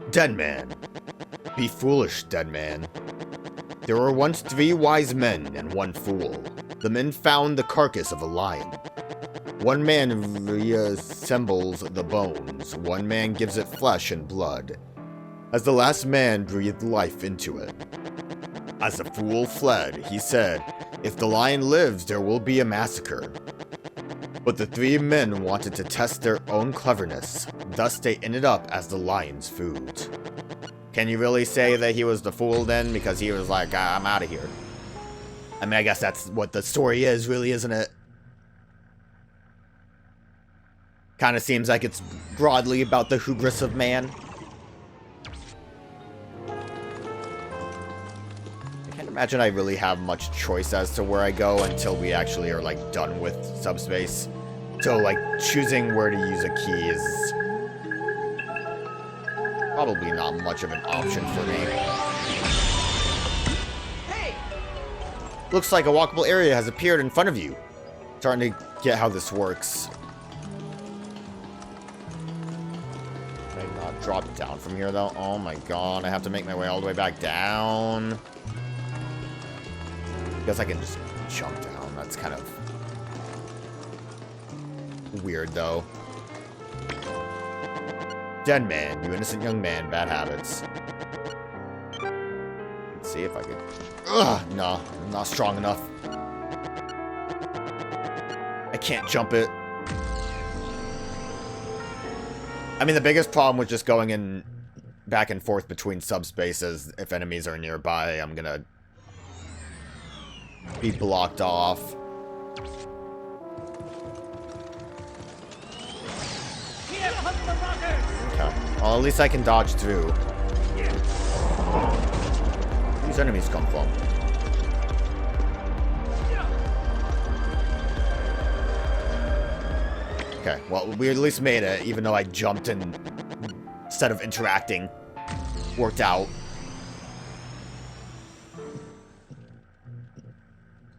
Dead man. Be foolish, dead man. There were once 3 wise men and 1 fool. The men found the carcass of a lion. 1 man reassembles the bones. 1 man gives it flesh and blood. As the last man breathed life into it. As the fool fled, he said, "If the lion lives, there will be a massacre." But the 3 men wanted to test their own cleverness. Thus they ended up as the lion's food. Can you really say that he was the fool then? Because he was like, I'm out of here. I mean, I guess that's what the story is, really, isn't it? Kind of seems like it's broadly about the hubris of man. I can't imagine I really have much choice as to where I go until we actually are, like, done with subspace. So, like, choosing where to use a key is probably not much of an option for me. Hey! Looks like a walkable area has appeared in front of you. Starting to get how this works. Can I not drop down from here, though? Oh my god, I have to make my way all the way back down. Guess I can just jump down. That's kind of weird, though. Dead man, you innocent young man, bad habits. Let's see if I can. Ugh, no, I'm not strong enough. I can't jump it. I mean, the biggest problem with just going in back and forth between subspaces, if enemies are nearby, I'm gonna be blocked off. Okay. Well, at least I can dodge through. Where these enemies come from? Okay, well, we at least made it, even though I jumped and instead of interacting, worked out.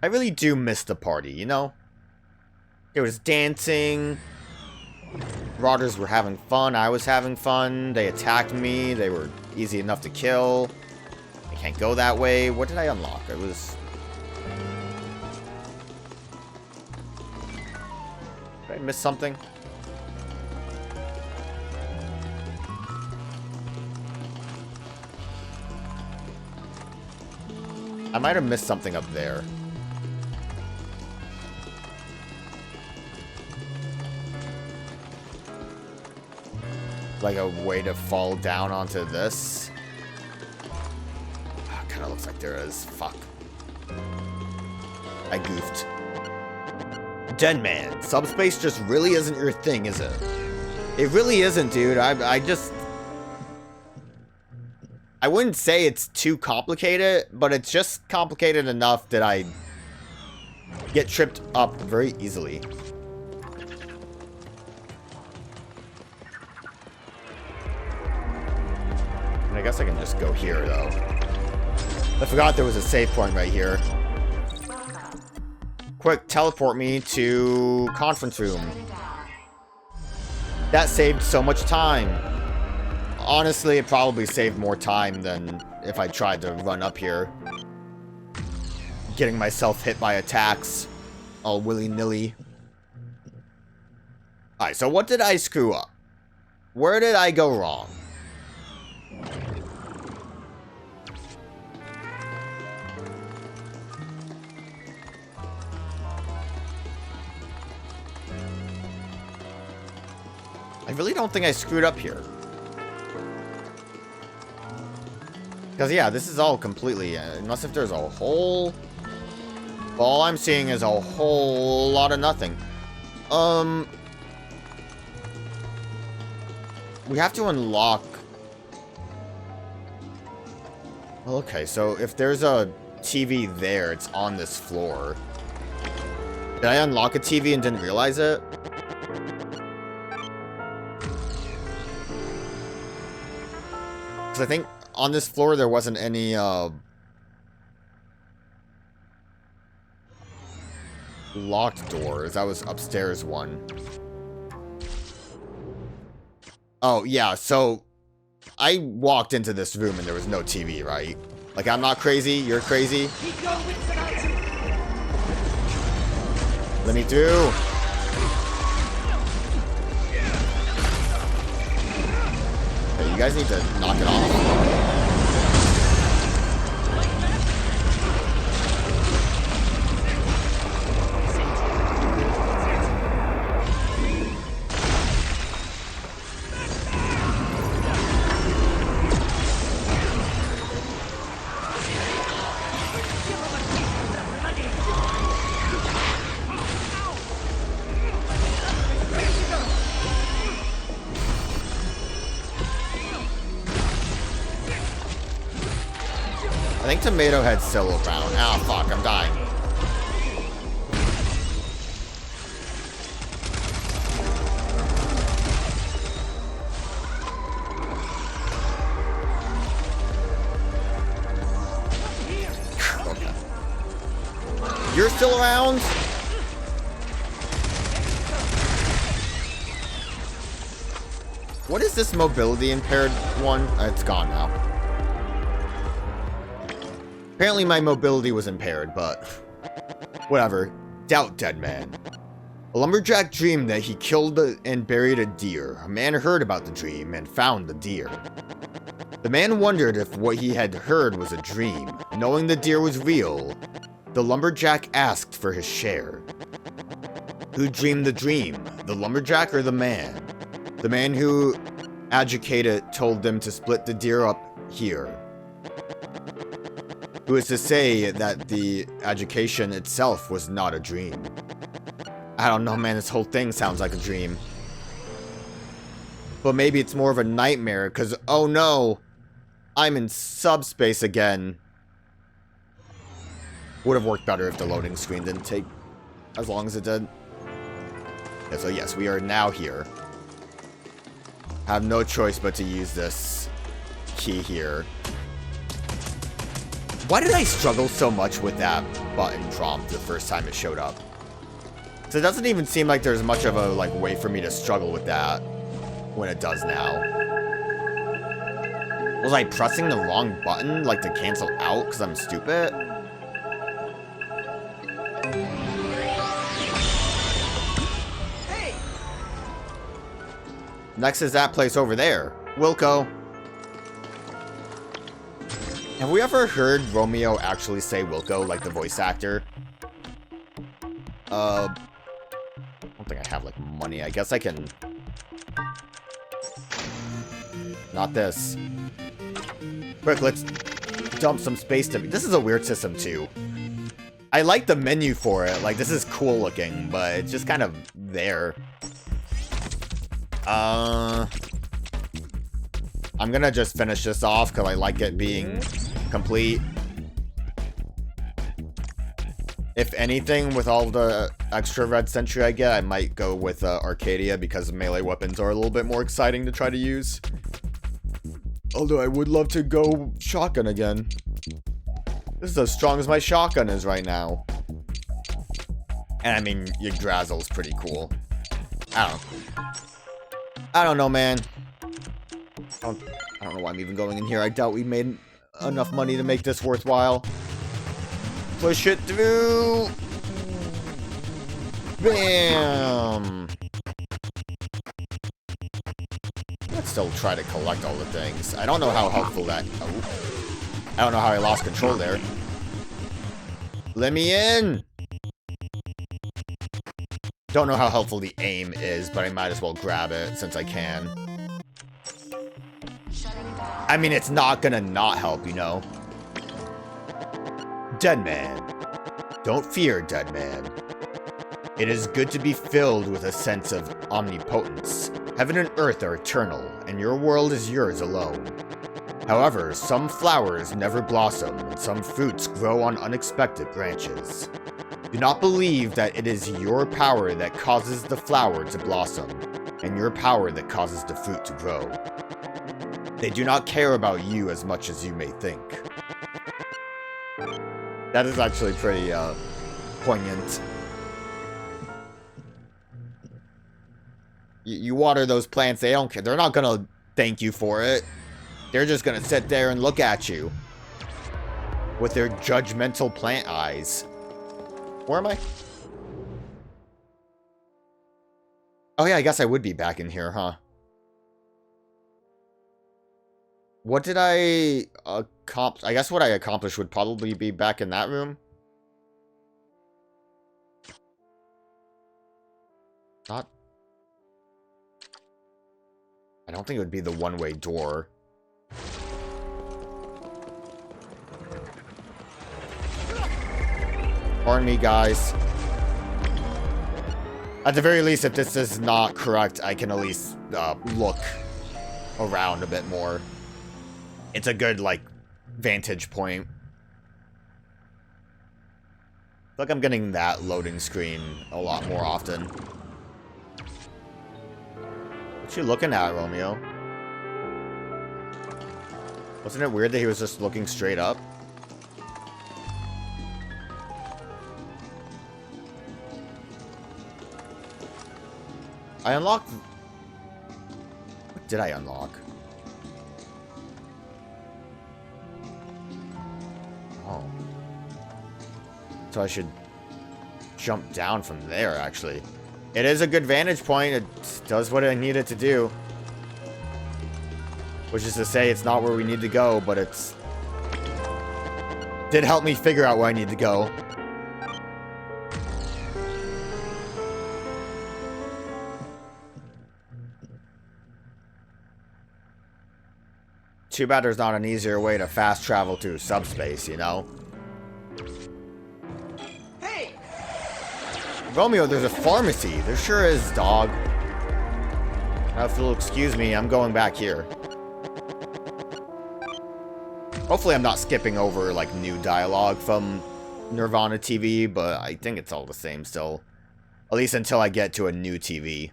I really do miss the party, you know? There was dancing. Marauders were having fun. I was having fun. They attacked me. They were easy enough to kill. I can't go that way. What did I unlock? It was... Did I miss something? I might have missed something up there. Like a way to fall down onto this. Oh, kind of looks like there is. Fuck. I goofed. Dead man. Subspace just really isn't your thing, is it? It really isn't, dude. I just... I wouldn't say it's too complicated, but it's just complicated enough that I get tripped up very easily. I guess I can just go here, though. I forgot there was a save point right here. Quick, teleport me to conference room. That saved so much time. Honestly, it probably saved more time than if I tried to run up here. Getting myself hit by attacks all willy-nilly. Alright, so what did I screw up? Where did I go wrong? I really don't think I screwed up here. Because, yeah, this is all completely... unless if there's a whole... all I'm seeing is a whole lot of nothing. We have to unlock... Okay, so if there's a TV there, it's on this floor. Did I unlock a TV and didn't realize it? Because I think on this floor there wasn't any, locked doors. That was upstairs one. Oh, yeah, so I walked into this room and there was no TV, right? Like, I'm not crazy, you're crazy. Let me through. Hey, you guys need to knock it off. I think Tomato Head's still around. Ah, fuck, I'm dying. Okay. You're still around? What is this mobility impaired one? It's gone now. Apparently my mobility was impaired, but whatever. Doubt Dead Man. A lumberjack dreamed that he killed and buried a deer. A man heard about the dream and found the deer. The man wondered if what he had heard was a dream. Knowing the deer was real, the lumberjack asked for his share. Who dreamed the dream? The lumberjack or the man? The man who educated told them to split the deer up here. Who is to say that the education itself was not a dream? I don't know, man, this whole thing sounds like a dream. But maybe it's more of a nightmare, because, oh no, I'm in subspace again. Would have worked better if the loading screen didn't take as long as it did. Yeah, so yes, we are now here. Have no choice but to use this key here. Why did I struggle so much with that button prompt the first time it showed up? So it doesn't even seem like there's much of a way for me to struggle with that when it does now. Was I pressing the wrong button, to cancel out because I'm stupid? Hey. Next is that place over there. Wilco. Have we ever heard Romeo actually say Wilco, like the voice actor? I don't think I have, money. I guess I can... Not this. Quick, let's dump some space to me. This is a weird system, too. I like the menu for it. This is cool looking, but it's just kind of there. I'm gonna just finish this off because I like it being complete. If anything, with all the extra red sentry I get, I might go with Arcadia because melee weapons are a little bit more exciting to try to use. Although I would love to go shotgun again. This is as strong as my shotgun is right now. And I mean, Yggdrasil's pretty cool. I don't know, man. I don't know why I'm even going in here. I doubt we made enough money to make this worthwhile. Push it through. Bam. Let's still try to collect all the things. I don't know how helpful that... Oh. I don't know how I lost control there. Let me in. Don't know how helpful the aim is, but I might as well grab it since I can. I mean, it's not gonna not help, you know. Dead Man. Don't fear, Dead Man. It is good to be filled with a sense of omnipotence. Heaven and earth are eternal, and your world is yours alone. However, some flowers never blossom, and some fruits grow on unexpected branches. Do not believe that it is your power that causes the flower to blossom, and your power that causes the fruit to grow. They do not care about you as much as you may think. That is actually pretty, poignant. You water those plants, they don't care. They're not gonna thank you for it. They're just gonna sit there and look at you with their judgmental plant eyes. Where am I? Oh yeah, I guess I would be back in here, huh? What did I accomplish? I guess what I accomplished would probably be back in that room. Not... I don't think it would be the one-way door. Pardon me, guys. At the very least, if this is not correct, I can at least look around a bit more. It's a good, like, vantage point. I feel like I'm getting that loading screen a lot more often. What you looking at, Romeo? Wasn't it weird that he was just looking straight up? I unlocked... What did I unlock? Oh. So I should jump down from there, actually. It is a good vantage point. It does what I need it to do. Which is to say, it's not where we need to go, but it's... did help me figure out where I need to go. Too bad there's not an easier way to fast travel to subspace, you know? Hey! Romeo, there's a pharmacy. There sure is, dog. Now, if you'll excuse me, I'm going back here. Hopefully I'm not skipping over, like, new dialogue from Nirvana TV, but I think it's all the same still. At least until I get to a new TV.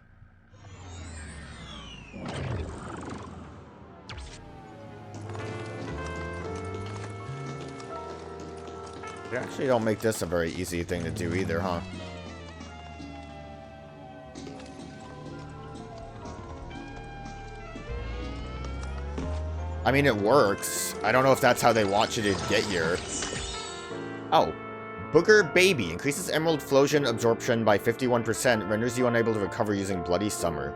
They actually don't make this a very easy thing to do either, huh? I mean, it works. I don't know if that's how they want you to get here. Oh. Booger Baby. Increases emerald flosion absorption by 51%. Renders you unable to recover using Bloody Summer.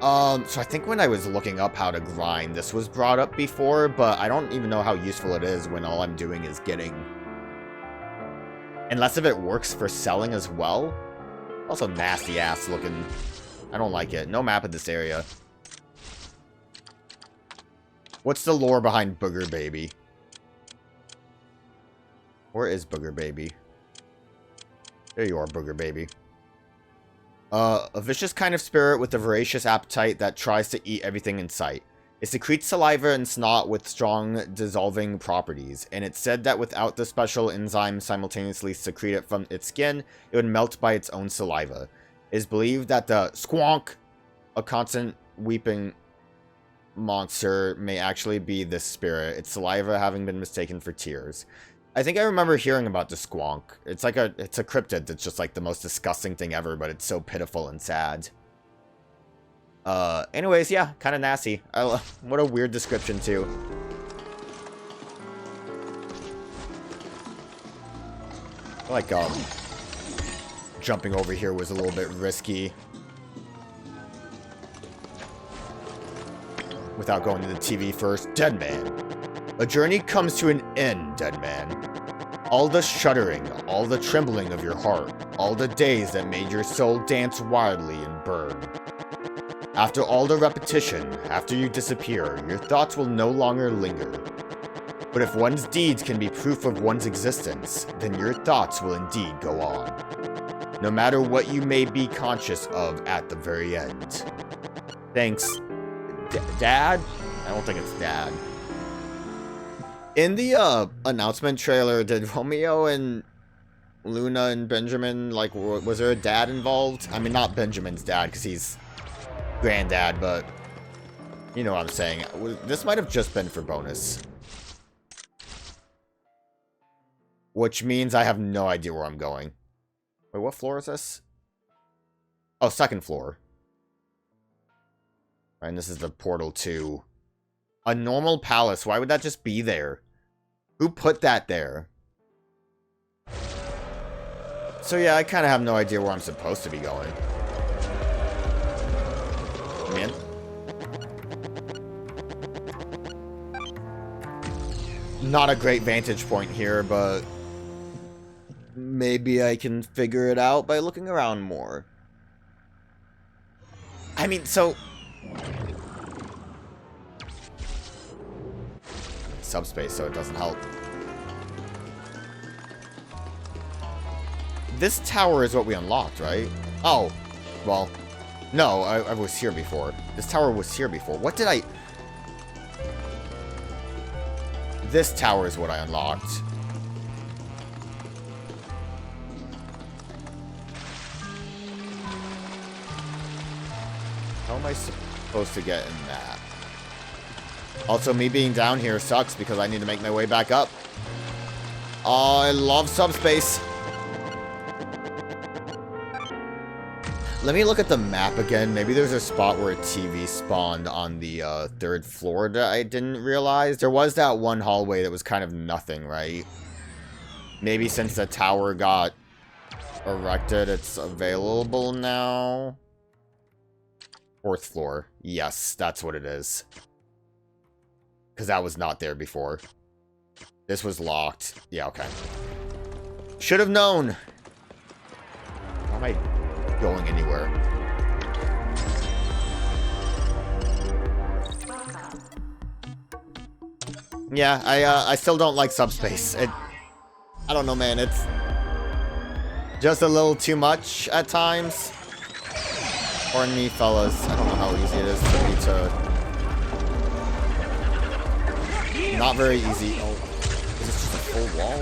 So I think when I was looking up how to grind, this was brought up before, but I don't even know how useful it is when all I'm doing is getting... Unless if it works for selling as well. Also nasty ass looking. I don't like it. No map of this area. What's the lore behind Booger Baby? Where is Booger Baby? There you are, Booger Baby. A vicious kind of spirit with a voracious appetite that tries to eat everything in sight. It secretes saliva and snot with strong dissolving properties, and it's said that without the special enzyme simultaneously secreted from its skin, it would melt by its own saliva. It is believed that the squonk, a constant weeping monster, may actually be this spirit, its saliva having been mistaken for tears. I think I remember hearing about the squonk. It's a cryptid that's just like the most disgusting thing ever, but it's so pitiful and sad. Anyways, yeah, kind of nasty. What a weird description, too. I like, jumping over here was a little bit risky. Without going to the TV first. Dead Man. A journey comes to an end, Dead Man. All the shuddering, all the trembling of your heart, all the days that made your soul dance wildly and burn. After all the repetition, after you disappear, your thoughts will no longer linger. But if one's deeds can be proof of one's existence, then your thoughts will indeed go on. No matter what you may be conscious of at the very end. Thanks. Dad? I don't think it's Dad. In the announcement trailer, did Romeo and Luna and Benjamin, like, was there a dad involved? I mean, not Benjamin's dad, because he's granddad, but you know what I'm saying. This might have just been for bonus. Which means I have no idea where I'm going. Wait, what floor is this? Oh, second floor. And this is the portal to a normal palace. Why would that just be there? Who put that there? So yeah, I kind of have no idea where I'm supposed to be going. Man. Not a great vantage point here, but maybe I can figure it out by looking around more. I mean, so... subspace, so it doesn't help. This tower is what we unlocked, right? Oh, well, no, I was here before. This tower was here before. What did I... This tower is what I unlocked. How am I supposed to get in that? Also, me being down here sucks because I need to make my way back up. Oh, I love subspace. Let me look at the map again. Maybe there's a spot where a TV spawned on the 3rd floor that I didn't realize. There was that one hallway that was kind of nothing, right? Maybe since the tower got erected, it's available now. 4th floor. Yes, that's what it is. Because that was not there before. This was locked. Yeah, okay. Should have known. How am I going anywhere? Yeah, I still don't like subspace. I don't know, man. It's just a little too much at times. Pardon me, fellas. I don't know how easy it is for me to... Not very easy. Oh, is this just a full wall?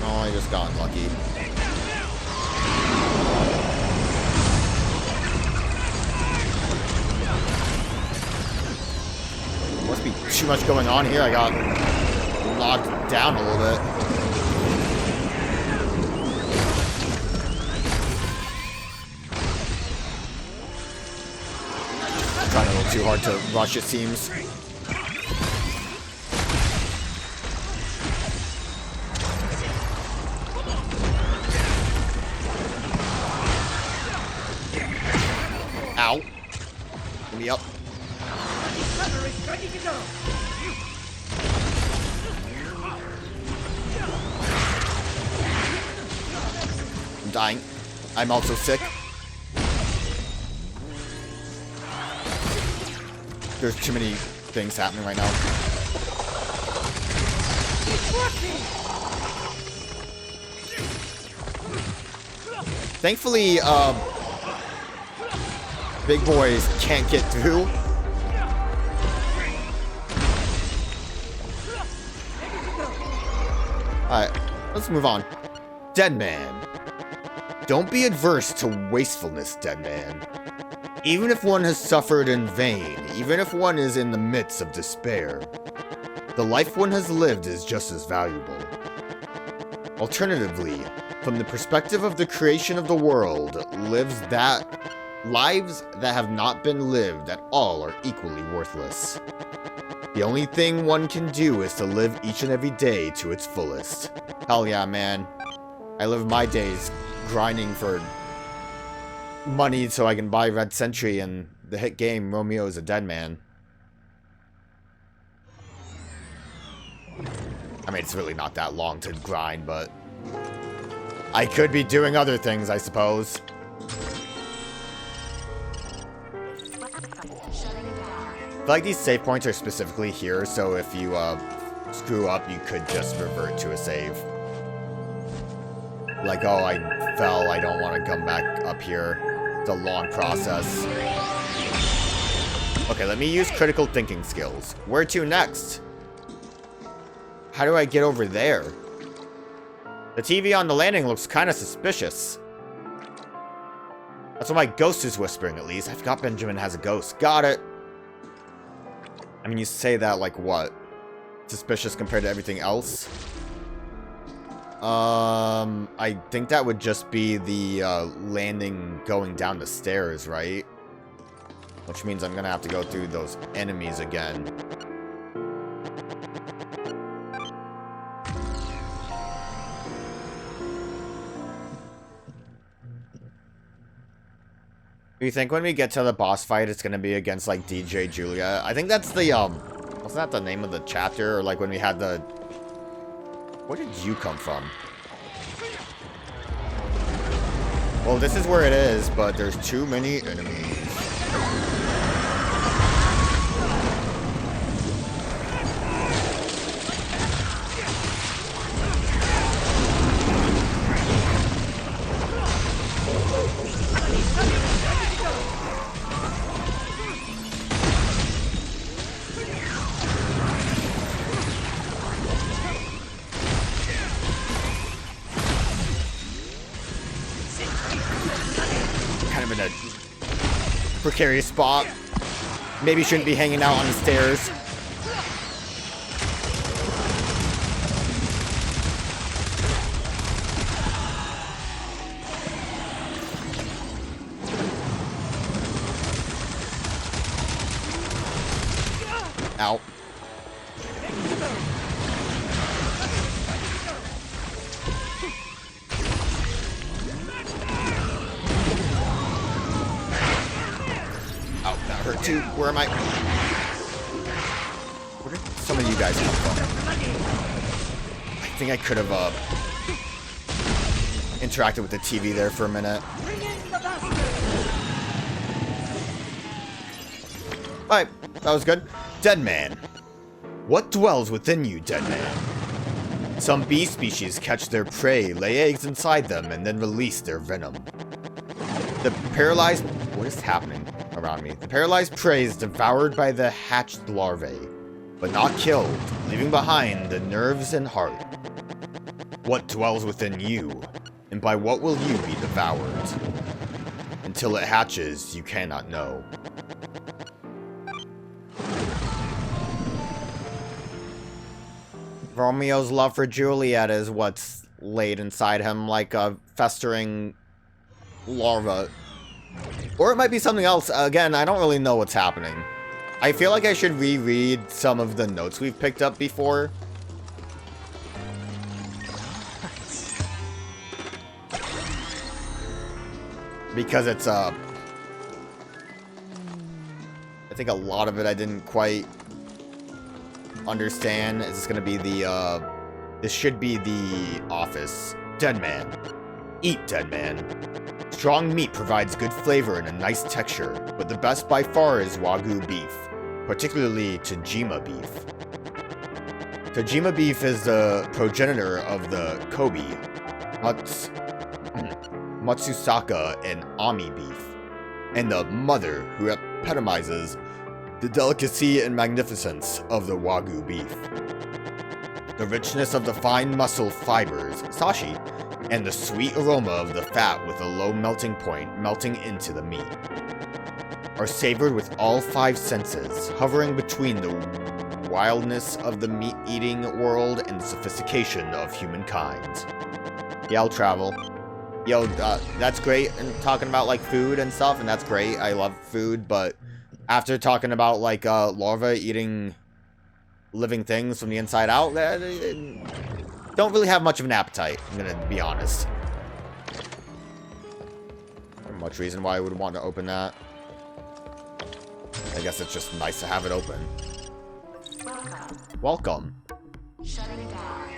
No, I just got unlucky. Must be too much going on here. I got knocked down a little bit. I'm trying a little too hard to rush, it seems. Ow. Get me up. I'm dying. I'm also sick. There's too many things happening right now. Thankfully, big boys can't get through. Alright, let's move on. Dead man. Don't be adverse to wastefulness, dead man. Even if one has suffered in vain, even if one is in the midst of despair, the life one has lived is just as valuable. Alternatively, from the perspective of the creation of the world, lives that have not been lived at all are equally worthless. The only thing one can do is to live each and every day to its fullest. Hell yeah, man. I live my days grinding for money so I can buy Red Sentry and the hit game Romeo is a Dead Man. I mean, it's really not that long to grind, but I could be doing other things, I suppose. I feel like these save points are specifically here, so if you screw up, you could just revert to a save. Like, oh, I fell, I don't want to come back up here. It's a long process. Okay, let me use critical thinking skills. Where to next? How do I get over there? The TV on the landing looks kind of suspicious. That's what my ghost is whispering, at least. I forgot Benjamin has a ghost. Got it. I mean, you say that like what? Suspicious compared to everything else? I think that would just be the landing going down the stairs, right? Which means I'm gonna have to go through those enemies again. Do you think when we get to the boss fight, it's gonna be against, like, DJ Juliet? I think that's the, wasn't that the name of the chapter? Or, like, when we had the... Where did you come from? Well, this is where it is, but there's too many enemies. Precarious spot. Maybe shouldn't be hanging out on the stairs. Ow. Hurt too. Where am I? Where did some of you guys come from? I think I could have interacted with the TV there for a minute. Alright, that was good. Dead man. What dwells within you, dead man? Some bee species catch their prey, lay eggs inside them, and then release their venom. The paralyzed... What is happening around me? The paralyzed prey is devoured by the hatched larvae, but not killed, leaving behind the nerves and heart. What dwells within you, and by what will you be devoured? Until it hatches, you cannot know. Romeo's love for Juliet is what's laid inside him, like a festering larva. Or it might be something else. Again, I don't really know what's happening. I feel like I should reread some of the notes we've picked up before. Because it's, I think a lot of it I didn't quite understand. Is this gonna be the, this should be the office. Dead man. Eat, dead man. Strong meat provides good flavor and a nice texture, but the best by far is Wagyu beef, particularly Tajima beef. Tajima beef is the progenitor of the Kobe, Matsusaka, and Ami beef, and the mother who epitomizes the delicacy and magnificence of the Wagyu beef. The richness of the fine muscle fibers, sashi, and the sweet aroma of the fat with a low melting point melting into the meat are savored with all five senses, hovering between the wildness of the meat-eating world and the sophistication of humankind. Yeah, I'll travel. Yo, that's great, and talking about, like, food and stuff, and that's great. I love food, but after talking about, like, larvae eating living things from the inside out, don't really have much of an appetite, I'm gonna be honest. Not much reason why I would want to open that. I guess it's just nice to have it open. Welcome. Shutting down.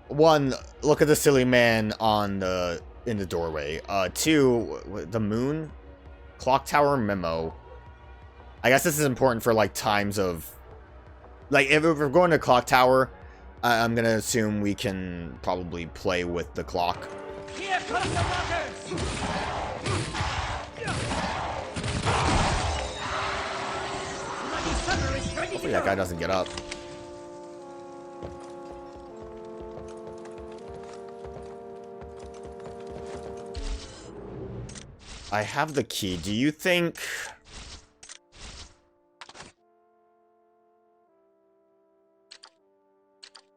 One, look at the silly man on the in the doorway. Two, the moon clock tower memo. I guess this is important for like times of like if we're going to clock tower, I'm gonna assume we can probably play with the clock. Here come the walkers! Hopefully that guy doesn't get up. I have the key. Do you think...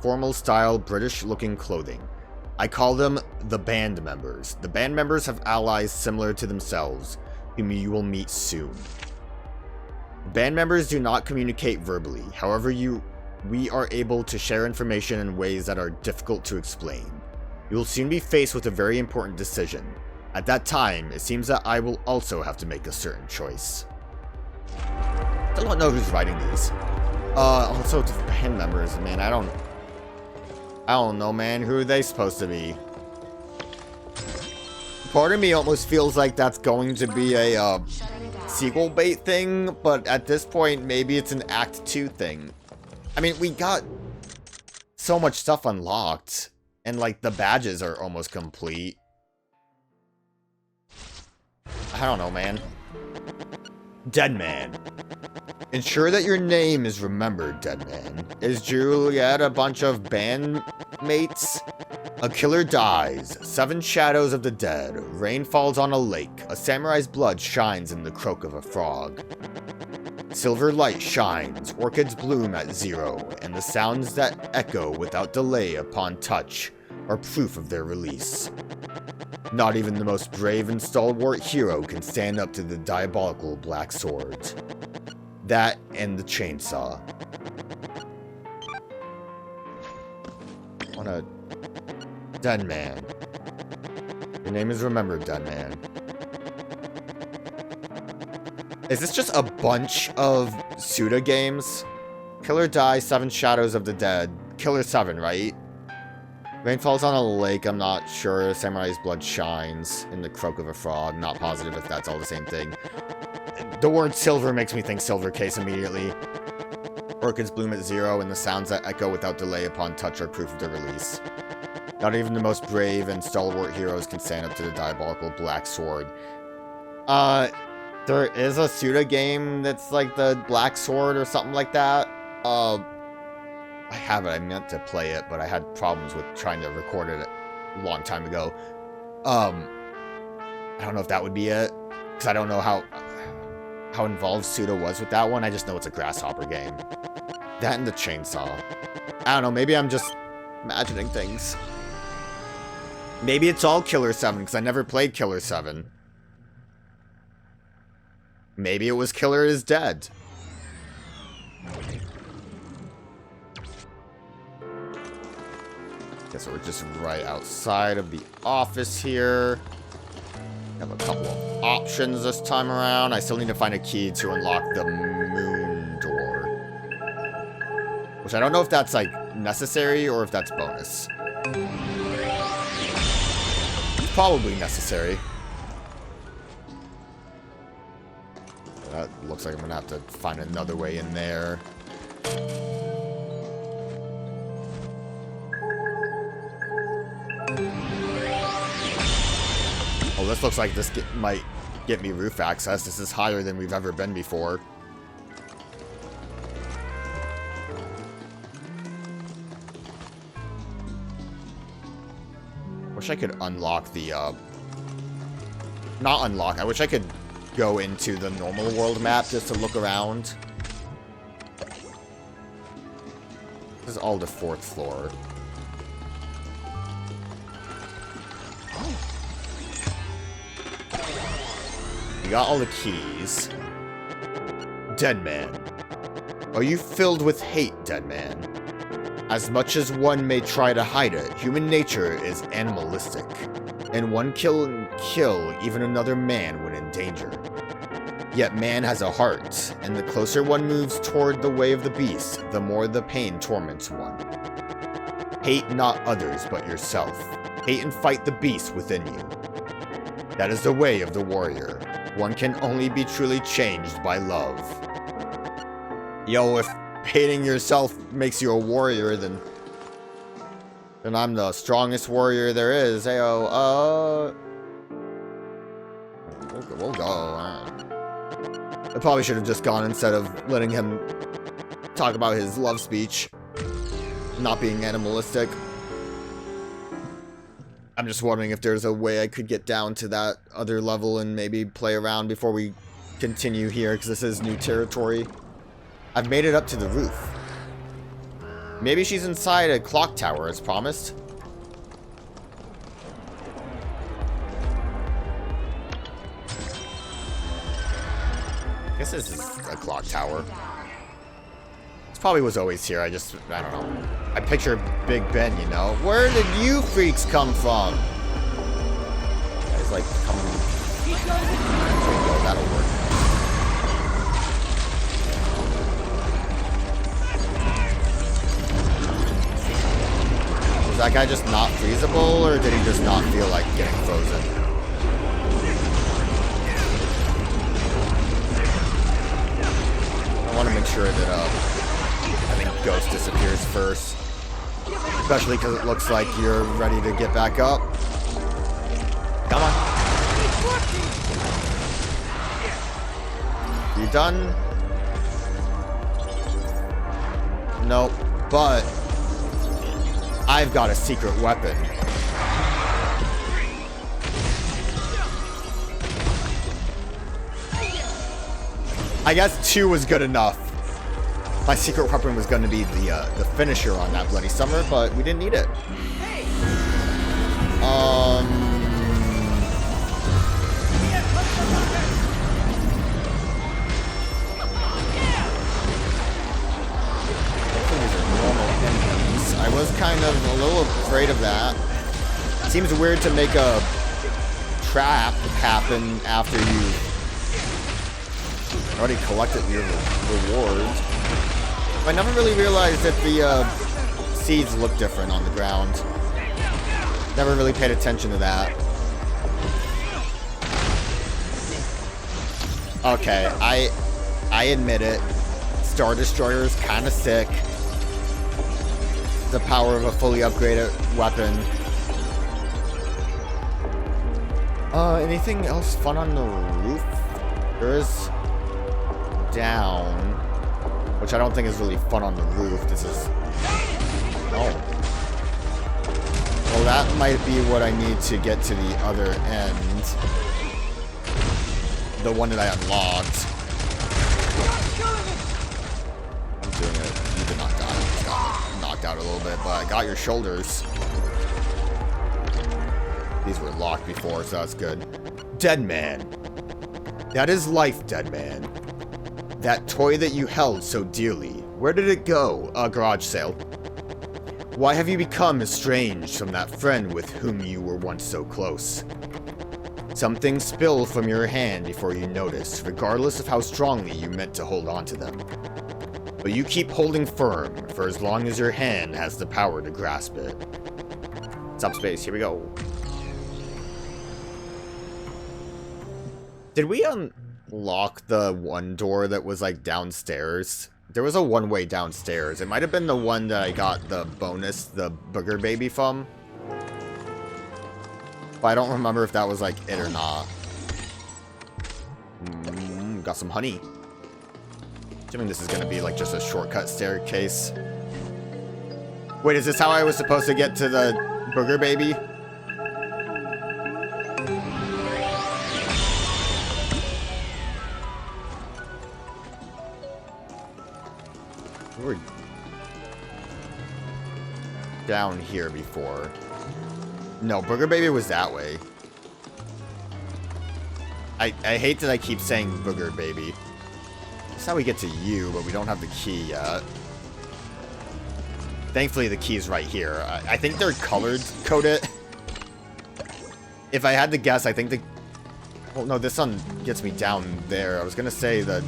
formal style, British looking clothing. I call them the band members. The band members have allies similar to themselves, whom you will meet soon. Band members do not communicate verbally, however we are able to share information in ways that are difficult to explain. You will soon be faced with a very important decision. At that time, it seems that I will also have to make a certain choice. I don't know who's writing these. Also the band members, man, I don't know, man, who are they supposed to be? Part of me almost feels like that's going to be a, sequel bait thing, but at this point, maybe it's an Act 2 thing. I mean, we got so much stuff unlocked, and, like, the badges are almost complete. I don't know, man. Dead man. Ensure that your name is remembered, dead man. Is Juliet a bunch of bandmates? A killer dies. 7 shadows of the dead. Rain falls on a lake. A samurai's blood shines in the croak of a frog. Silver light shines. Orchids bloom at 0. And the sounds that echo without delay upon touch are proof of their release. Not even the most brave and stalwart hero can stand up to the diabolical black swords. That and the chainsaw. On a dead man. Your name is remembered, dead man. Is this just a bunch of Suda games? Killer dies, 7 shadows of the dead. Killer 7, right? Rain falls on a lake, I'm not sure. Samurai's blood shines in the croak of a frog. Not positive if that's all the same thing. The word silver makes me think silver case immediately. Orchids bloom at 0, and the sounds that echo without delay upon touch are proof of their release. Not even the most brave and stalwart heroes can stand up to the diabolical black sword. There is a Suda game that's like the Black Sword or something like that. I have it. I meant to play it, but I had problems with trying to record it a long time ago. I don't know if that would be it, because I don't know how involved Suda was with that one. I just know it's a grasshopper game. That and the chainsaw. I don't know. Maybe I'm just imagining things. Maybe it's all Killer 7, because I never played Killer 7. Maybe it was Killer is Dead. Guess we're just right outside of the office here. Have a couple of options this time around. I still need to find a key to unlock the moon door. Which I don't know if that's, like, necessary or if that's bonus. It's probably necessary. That looks like I'm gonna have to find another way in there. Oh, this looks like this might get me roof access. This is higher than we've ever been before. Wish I could unlock the, not unlock, I wish I could go into the normal world map just to look around. This is all the 4th floor. You got all the keys. Dead man. Are you filled with hate, dead man? As much as one may try to hide it, human nature is animalistic, and one can kill even another man when in danger. Yet man has a heart, and the closer one moves toward the way of the beast, the more the pain torments one. Hate not others but yourself. Hate and fight the beast within you. That is the way of the warrior. One can only be truly changed by love. Yo, if hating yourself makes you a warrior, then I'm the strongest warrior there is. Heyo, we'll go. I probably should have just gone instead of letting him talk about his love speech. Not being animalistic. I'm just wondering if there's a way I could get down to that other level and maybe play around before we continue here, because this is new territory. I've made it up to the roof. Maybe she's inside a clock tower as promised. I guess this is a clock tower. This probably was always here. I don't know. I picture Big Ben, you know. Where did you freaks come from? Guys, like, coming. There you go. That'll work. Was that guy just not freezable, or did he just not feel like getting frozen? I want to make sure that, I think Ghost disappears first. Especially because it looks like you're ready to get back up. Come on. You done? Nope. But I've got a secret weapon. I guess 2 was good enough. My secret weapon was going to be the finisher on that Bloody Summer, but we didn't need it. Hopefully these are normal enemies. I was kind of a little afraid of that. Seems weird to make a trap happen after you already collected your reward. I never really realized that the seeds look different on the ground. Never really paid attention to that. Okay, I admit it. Star Destroyer is kind of sick. The power of a fully upgraded weapon. Anything else fun on the roof? There is down, which I don't think is really fun on the roof. This is... Oh. Well, that might be what I need to get to the other end. The one that I unlocked. I'm doing it. You did not die. You just got knocked out a little bit, but I got your shoulders. These were locked before, so that's good. Dead man. That is life, dead man. That toy that you held so dearly, where did it go? A garage sale. Why have you become estranged from that friend with whom you were once so close? Something spilled from your hand before you noticed, regardless of how strongly you meant to hold on to them. But you keep holding firm, for as long as your hand has the power to grasp it. Subspace, here we go. Did we unlock the one door that was like downstairs? There was a one-way downstairs. It might have been the one that I got the bonus, the booger baby from. But I don't remember if that was like it or not. Got some honey. Assuming this is gonna be like just a shortcut staircase. Wait, is this how I was supposed to get to the booger baby? We were down here before. No, Booger Baby was that way. I hate that I keep saying Booger Baby. That's how we get to you, but we don't have the key yet. Thankfully, the key is right here. I think they're colored coded. If I had to guess, I think the... Oh, no, this one gets me down there. I was gonna say that...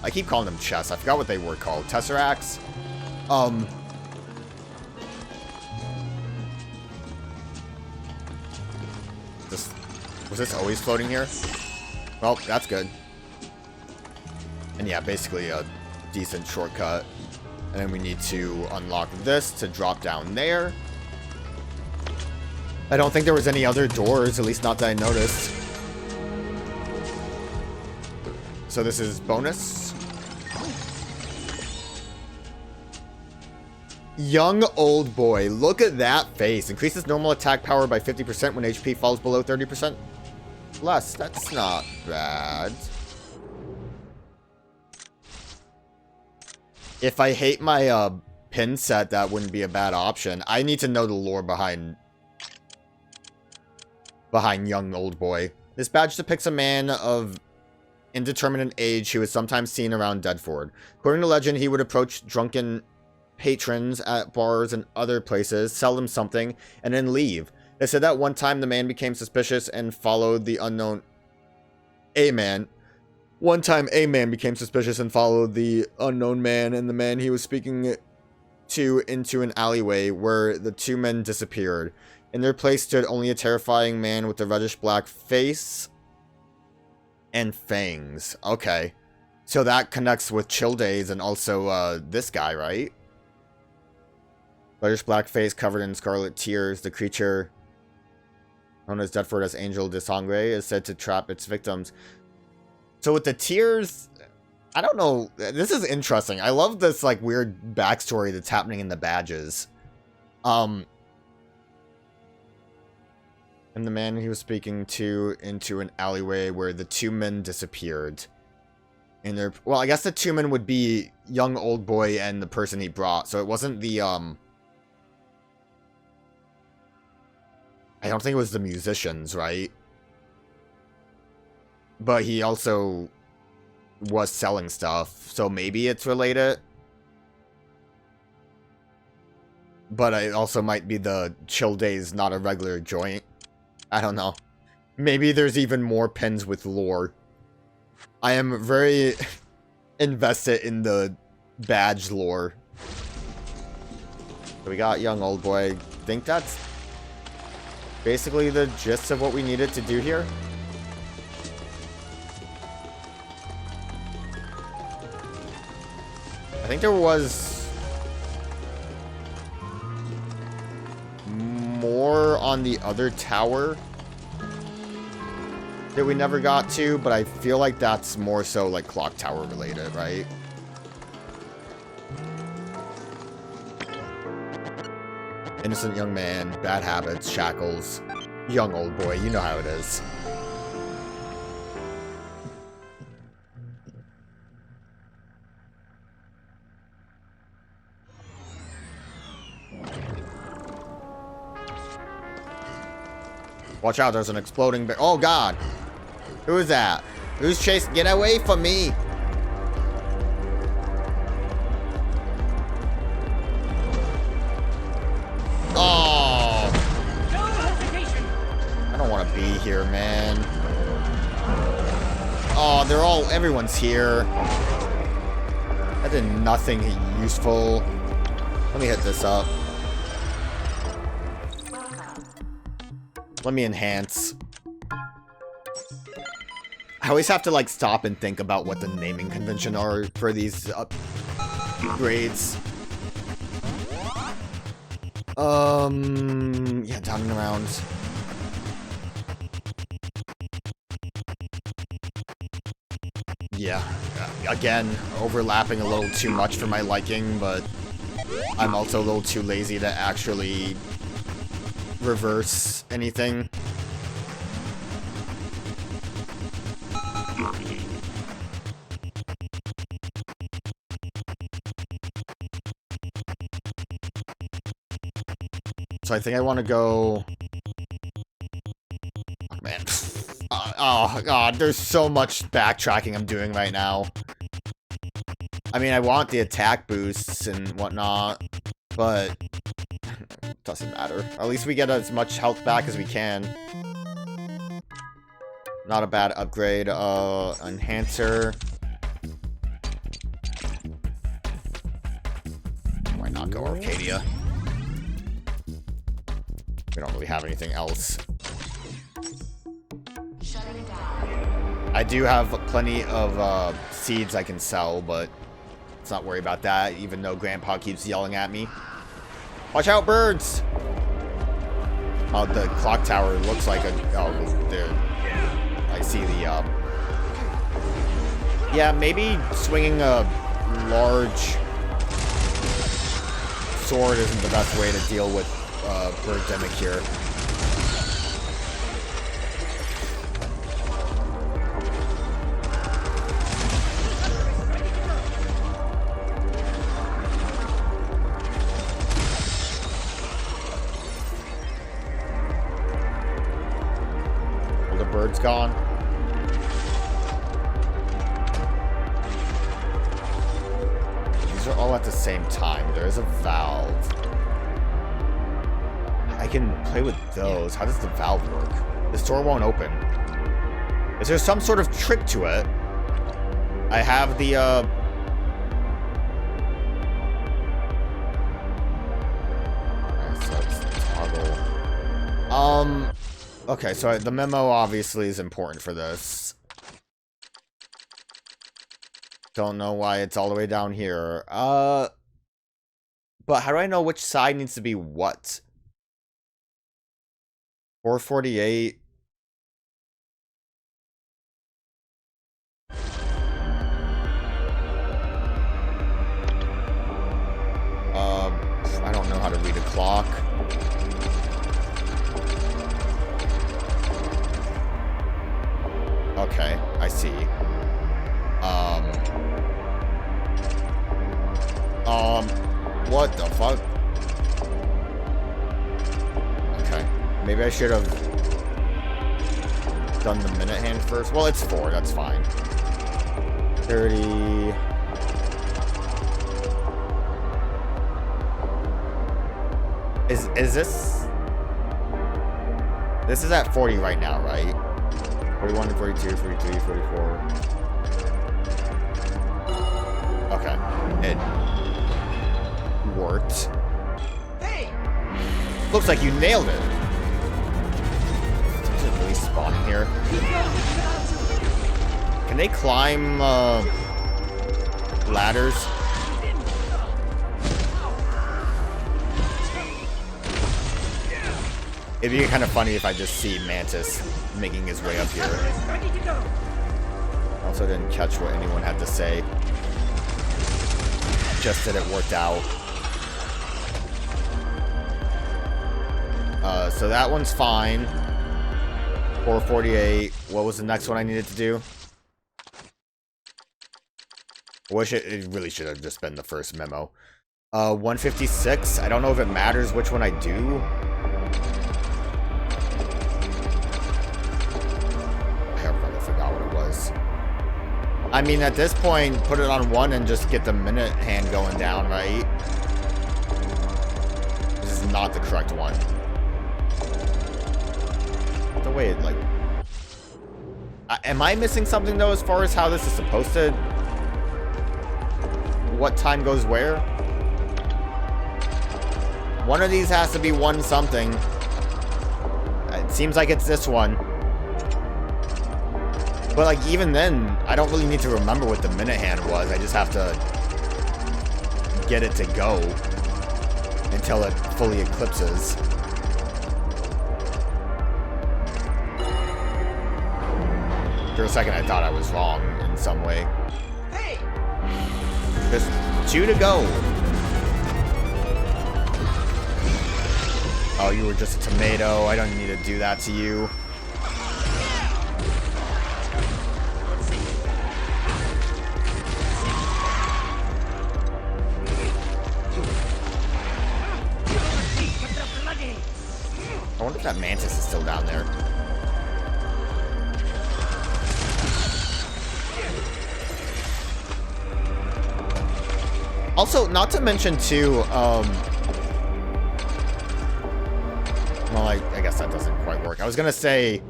I keep calling them chests. I forgot what they were called. Tesseracts? Was this always floating here? Well, that's good. And yeah, basically a decent shortcut. And then we need to unlock this to drop down there. I don't think there was any other doors, at least not that I noticed. So this is bonus. Young old boy, look at that face. Increases normal attack power by 50% when HP falls below 30%. Less, that's not bad. If I hate my pin set, that wouldn't be a bad option. I need to know the lore behind young old boy. This badge depicts a man of indeterminate age who is sometimes seen around Deadford. According to legend, he would approach drunken patrons at bars and other places, sell them something, and then leave. They said that one time the man became suspicious and followed the unknown... One time a man became suspicious and followed the unknown man and the man he was speaking to into an alleyway where the two men disappeared. In their place stood only a terrifying man with a reddish-black face and fangs. Okay. So that connects with Chill Days and also this guy, right? Reddish-black face covered in scarlet tears. The creature, known as Deadford as Angel de Sangre, is said to trap its victims. So with the tears, I don't know. This is interesting. I love this like weird backstory that's happening in the badges. And the man he was speaking to into an alleyway where the two men disappeared. And they're, well, I guess the two men would be young old boy and the person he brought. So it wasn't the I don't think it was the musicians, right? But he also was selling stuff, so maybe it's related. But it also might be the Chill Days, not a regular joint. I don't know. Maybe there's even more pins with lore. I am very invested in the badge lore. So we got young old boy. I think that's basically the gist of what we needed to do here. I think there was more on the other tower that we never got to, but I feel like that's more so like clock tower related, right? Innocent young man, bad habits, shackles, young old boy, you know how it is. Watch out, there's an exploding bear. Oh god! Who is that? Who's chasing? Get away from me! Oh! No hesitation. I don't want to be here, man. Oh, they're all... everyone's here. That did nothing useful. Let me hit this up. Let me enhance. I always have to like stop and think about what the naming convention are for these upgrades. Yeah, down and around. Yeah, again, overlapping a little too much for my liking, but I'm also a little too lazy to actually reverse anything. So I think I want to go... Oh, man. Oh, God, there's so much backtracking I'm doing right now. I mean, I want the attack boosts and whatnot, but... doesn't matter. At least we get as much health back as we can. Not a bad upgrade. Enhancer. Why not go Arcadia? We don't really have anything else. I do have plenty of seeds I can sell, but let's not worry about that, even though Grandpa keeps yelling at me. Watch out, birds! Oh, the clock tower looks like a... oh, there. I see the, yeah, maybe swinging a large sword isn't the best way to deal with, birdemic here. word's gone. These are all at the same time. There is a valve. I can play with those. How does the valve work? This door won't open. Is there some sort of trick to it? I have the, alright, so let's toggle. Okay, so the memo obviously is important for this. Don't know why it's all the way down here. But how do I know which side needs to be what? 448. I don't know how to read a clock. Okay, I see. What the fuck? Okay, maybe I should have done the minute hand first. Well, it's 4, that's fine. 30... Is this... This is at 40 right now, right? 41, 42, 43, 44. Okay. It worked. Hey! Looks like you nailed it. Is it really spawning here? Can they climb, ladders? It'd be kind of funny if I just see Mantis making his way up here. Also didn't catch what anyone had to say. Just that it worked out. So that one's fine. 448. What was the next one I needed to do? I wish it really should have just been the first memo. 156. I don't know if it matters which one I do. I mean, at this point, put it on 1 and just get the minute hand going down, right? This is not the correct one. The way it, like... am I missing something, though, as far as how this is supposed to... What time goes where? One of these has to be 1 something. It seems like it's this one. But, like, even then, I don't really need to remember what the minute hand was. I just have to get it to go until it fully eclipses. For a second, I thought I was wrong in some way. Hey! Just 2 to go. Oh, you were just a tomato. I don't need to do that to you. I wonder if that Mantis is still down there. Also, not to mention too, well, I guess that doesn't quite work. I was gonna say,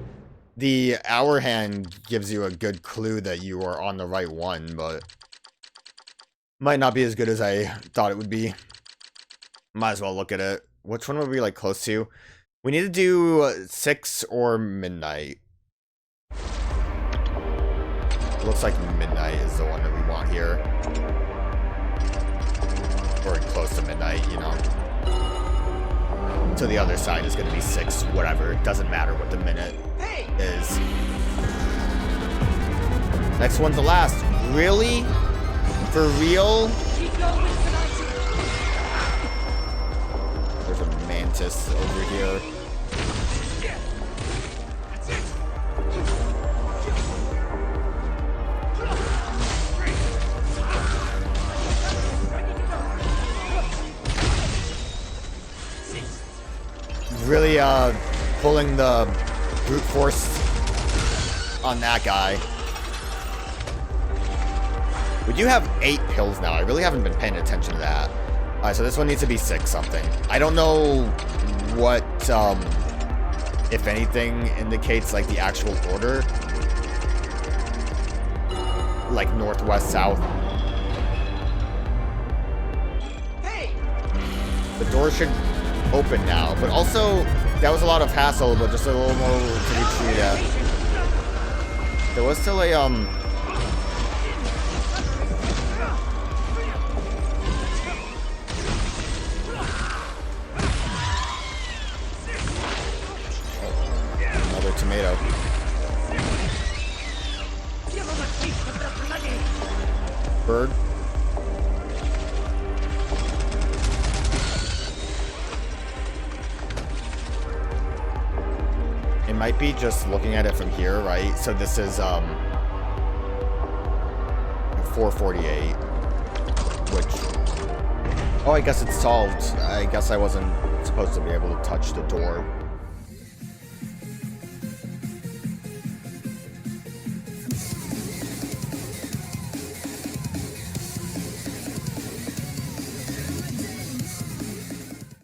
the hour hand gives you a good clue that you are on the right one, but might not be as good as I thought it would be. Might as well look at it. Which one would we like close to? We need to do 6 or midnight. Looks like midnight is the one that we want here. Or close to midnight, you know. So the other side is going to be 6, whatever. It doesn't matter what the minute is. Next one's the last. Really? For real? There's a Mantis over here. Really, pulling the brute force on that guy. We do have 8 pills now. I really haven't been paying attention to that. Alright, so this one needs to be 6 something. I don't know what, if anything, indicates, like, the actual order. Like, northwest, south. Hey! The door should open now, but also, that was a lot of hassle, but just a little more to be treated at. There was still a, another tomato. Bird. It might be just looking at it from here, right? So this is 448, which, oh, I guess it's solved. I guess I wasn't supposed to be able to touch the door.